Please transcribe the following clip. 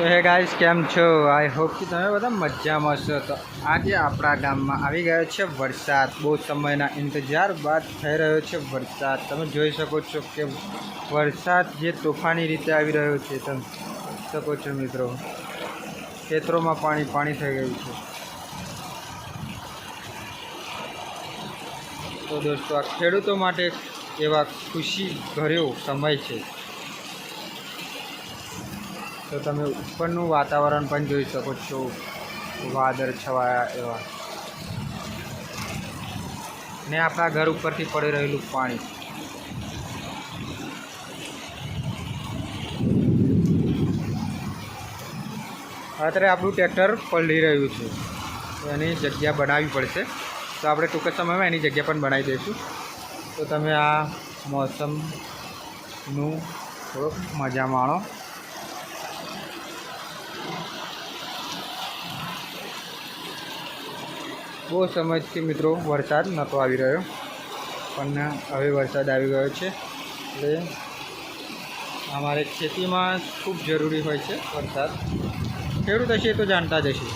તો હે ગાઈસ કેમ છો? આઈ હોપ કે તમે બધા મજામાં છો। તો આજે આપણા ગામમાં આવી ગયો છે વરસાદ। બહુ સમયના ઇંતજાર બાદ થઈ રહ્યો છે વરસાદ। તમે જોઈ શકો છો કે વરસાદ જે તોફાની રીતે આવી રહ્યો છે। તમે શકો છો મિત્રો, ખેતરોમાં પાણી થઈ ગયું છે। તો દોસ્તો આ ખેડૂતો માટે એવા ખુશી ભર્યો સમય છે। તો તમે ઉપરનું વાતાવરણ પણ જોઈ શકો છો, વાદળ છવાયા એવા, ને આપણા ઘર ઉપરથી પડી રહેલું પાણી। અત્યારે આપણું ટ્રેક્ટર પલળી રહ્યું છે, તો એની જગ્યા બનાવવી પડશે। તો આપણે ટૂંક જ સમયમાં એની જગ્યા પણ બનાવી દઈશું। તો તમે આ મોસમનું થોડોક મજા માણો। બહુ સમયથી મિત્રો વરસાદ નહોતો આવી રહ્યો, પણ હવે વરસાદ આવી ગયો છે। એટલે અમારે ખેતીમાં ખૂબ જરૂરી હોય છે વરસાદ। ખેડૂત હશે તો જાણતા જ હશે।